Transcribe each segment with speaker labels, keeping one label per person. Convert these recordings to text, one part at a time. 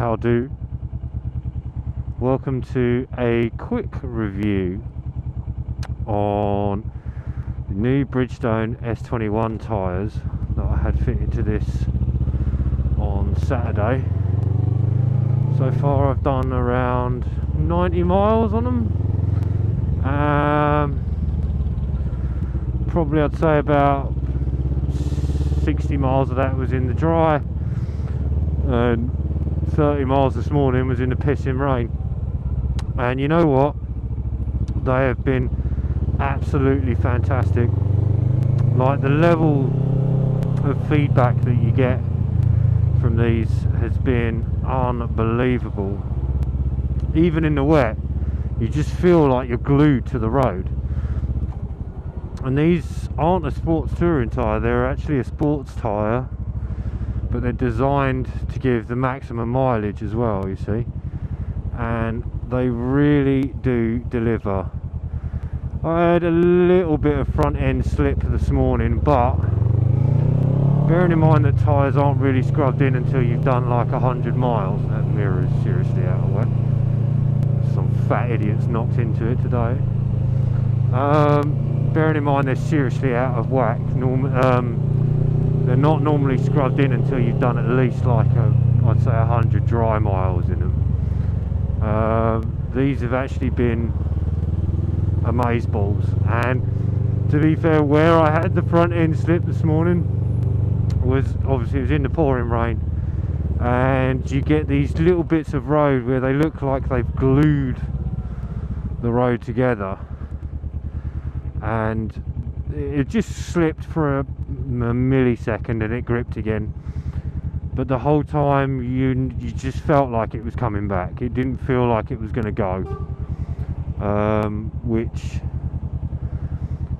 Speaker 1: how do. Welcome to a quick review on the new Bridgestone S21 tyres that I had fitted to this on Saturday. So far I've done around 90 miles on them. Probably I'd say about 60 miles of that was in the dry, and 30 miles this morning was in the pissing rain. And you know what, they have been absolutely fantastic. Like, the level of feedback that you get from these has been unbelievable. Even in the wet, you just feel like you're glued to the road. And these aren't a sports touring tyre, they're actually a sports tyre, but they're designed to give the maximum mileage as well, you see. And they really do deliver. I had a little bit of front end slip this morning, but bearing in mind that tyres aren't really scrubbed in until you've done like 100 miles. That mirror is seriously out of whack. Some fat idiots knocked into it today. Bearing in mind they're seriously out of whack. They're not normally scrubbed in until you've done at least like I'd say 100 dry miles in them. These have actually been amazeballs, and to be fair, where I had the front end slip this morning was obviously it was in the pouring rain, and you get these little bits of road where they look like they've glued the road together, and it just slipped for a millisecond and it gripped again, but the whole time you just felt like it was coming back. It didn't feel like it was going to go, which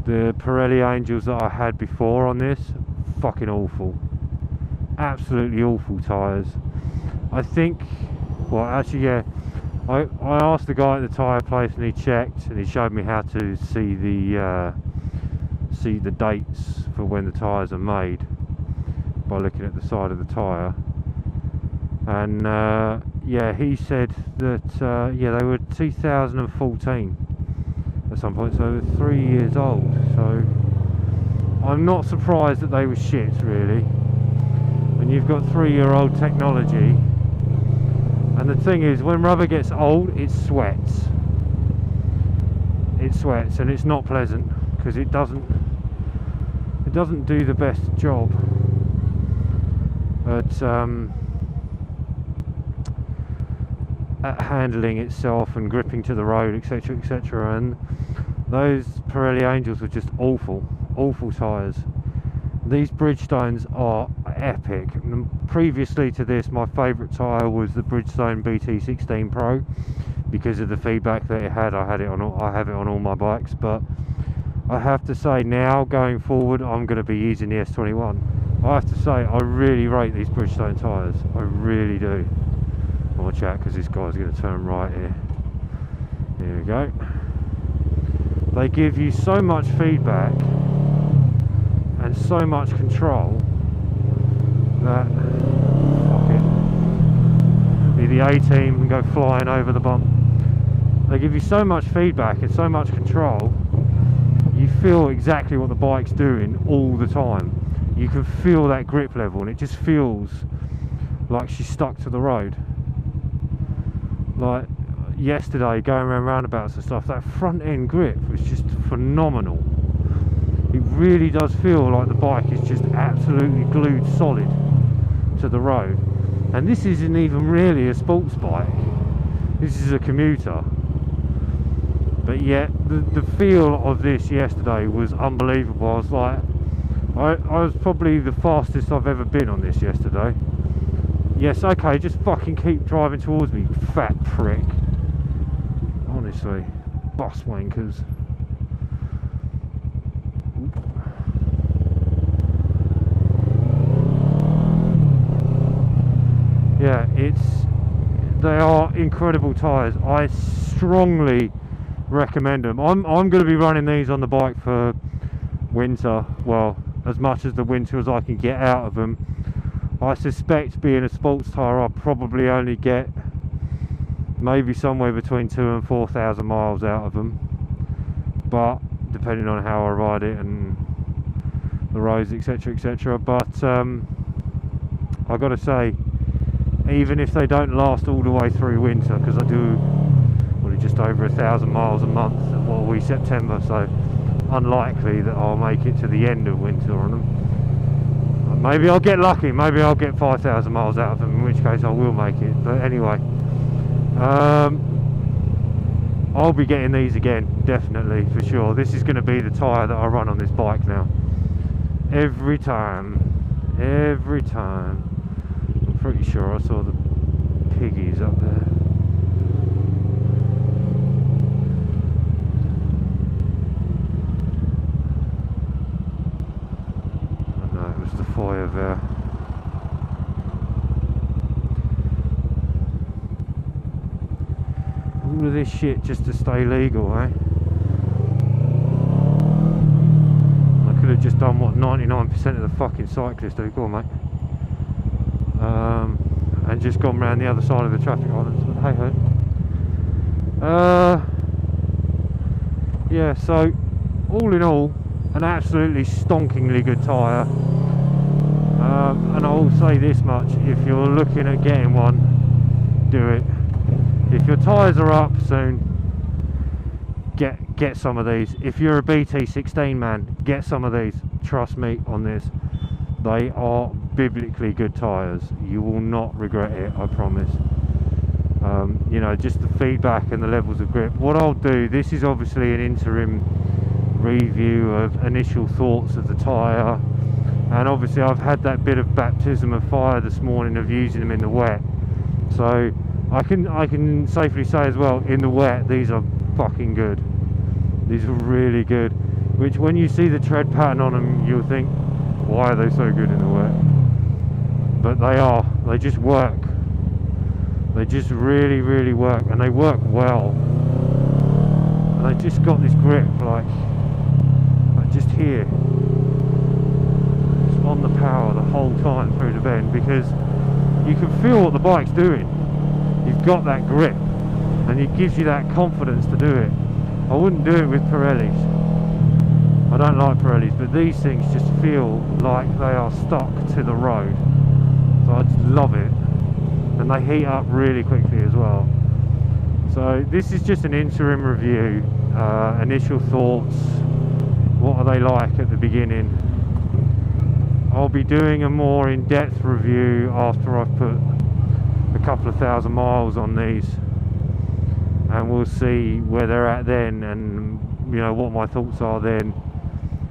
Speaker 1: the Pirelli Angels that I had before on this, fucking awful, absolutely awful tyres. I think, well actually yeah, I asked the guy at the tyre place and he checked and he showed me how to see the dates for when the tyres are made by looking at the side of the tyre. And yeah, he said that yeah, they were 2014 at some point, so they're 3 years old. So I'm not surprised that they were shit, really. When you've got 3-year-old technology. And the thing is, when rubber gets old, it sweats. It sweats, and it's not pleasant because it doesn't do the best job at handling itself and gripping to the road, etc, etc. And those Pirelli Angels were just awful tyres. These Bridgestones are epic. Previously to this, my favourite tyre was the Bridgestone BT16 Pro because of the feedback that it had. I have it on all my bikes, but I have to say now, going forward, I'm going to be using the S21. I have to say, I really rate these Bridgestone tyres. I really do. Watch out, because this guy's going to turn right here. Here we go. They give you so much feedback and so much control that, fuck it, be the A-team and go flying over the bump. They give you so much feedback and so much control. You feel exactly what the bike's doing all the time. You can feel that grip level, and it just feels like she's stuck to the road. Like yesterday, going around roundabouts and stuff, that front end grip was just phenomenal. It really does feel like the bike is just absolutely glued solid to the road. And this isn't even really a sports bike. This is a commuter. But yet, the feel of this yesterday was unbelievable. I was like, I was probably the fastest I've ever been on this yesterday. Yes, okay, just fucking keep driving towards me, you fat prick. Honestly, bus wankers. Yeah, they are incredible tyres. I strongly recommend them. I'm going to be running these on the bike for winter, well, as much as the winter as I can get out of them. I suspect, being a sports tyre, I'll probably only get maybe somewhere between 2,000 and 4,000 miles out of them, but depending on how I ride it and the roads, etc, etc. But I gotta say, even if they don't last all the way through winter, because I do just over 1,000 miles a month, and what are we, September, so unlikely that I'll make it to the end of winter on them. Maybe I'll get lucky, maybe I'll get 5,000 miles out of them, in which case I will make it. But anyway, I'll be getting these again, definitely, for sure. This is going to be the tyre that I run on this bike now. Every time. I'm pretty sure I saw the piggies up there. Oh no, it was the foyer there. All of this shit just to stay legal, eh? I could have just done what 99% of the fucking cyclists do. Go on, mate. And just gone round the other side of the traffic islands. But hey ho. Yeah, so all in all, an absolutely stonkingly good tyre. And I will say this much: if you're looking at getting one, do it. If your tyres are up soon, get some of these. If you're a BT16 man, get some of these. Trust me on this. They are biblically good tyres. You will not regret it, I promise. You know, just the feedback and the levels of grip. What I'll do, this is obviously an interim review of initial thoughts of the tyre, and obviously I've had that bit of baptism of fire this morning of using them in the wet. So I can safely say as well, in the wet, these are fucking good. These are really good. Which, when you see the tread pattern on them, you'll think, why are they so good in the wet? But they are. They just work. They just really, really work, and they work well. And they just got this grip, like just here, just on the power the whole time through the bend, because you can feel what the bike's doing. You've got that grip, and it gives you that confidence to do it. I wouldn't do it with Pirellis. I don't like Pirellis, but these things just feel like they are stuck to the road. So I just love it, and they heat up really quickly as well. So this is just an interim review, initial thoughts. What are they like at the beginning? I'll be doing a more in-depth review after I've put a couple of thousand miles on these, and we'll see where they're at then, and you know what my thoughts are then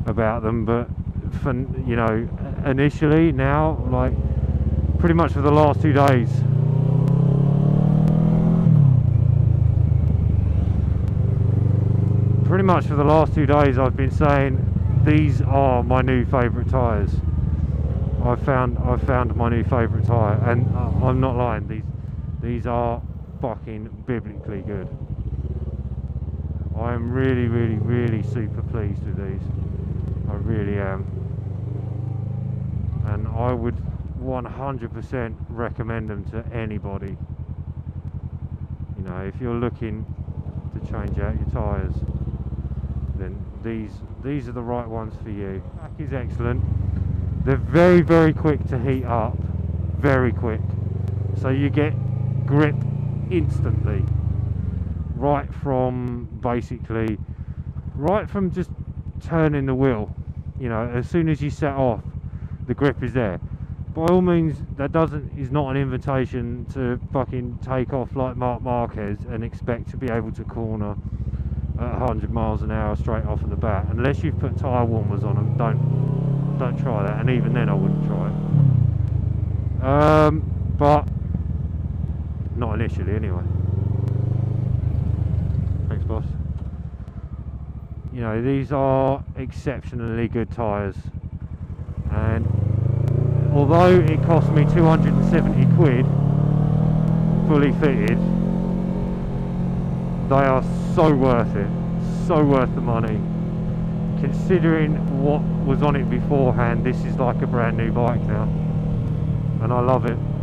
Speaker 1: about them. But for, you know, initially now, like pretty much for the last 2 days, I've been saying these are my new favourite tyres. I've found my new favourite tyre, and I'm not lying, these are fucking biblically good. I am really, really, really super pleased with these. I really am. And I would 100% recommend them to anybody. You know, if you're looking to change out your tyres, then these are the right ones for you. Back is excellent. They're very, very quick to heat up, very quick. So you get grip instantly, right from just turning the wheel. You know, as soon as you set off, the grip is there. By all means, that is not an invitation to fucking take off like Marc Marquez and expect to be able to corner at 100 miles an hour straight off of the bat. Unless you've put tyre warmers on them, don't try that, and even then I wouldn't try it. But not initially anyway. Thanks, boss. You know, these are exceptionally good tyres, and although it cost me 270 quid fully fitted, they are so worth it, so worth the money. Considering what was on it beforehand, this is like a brand new bike now. and I love it.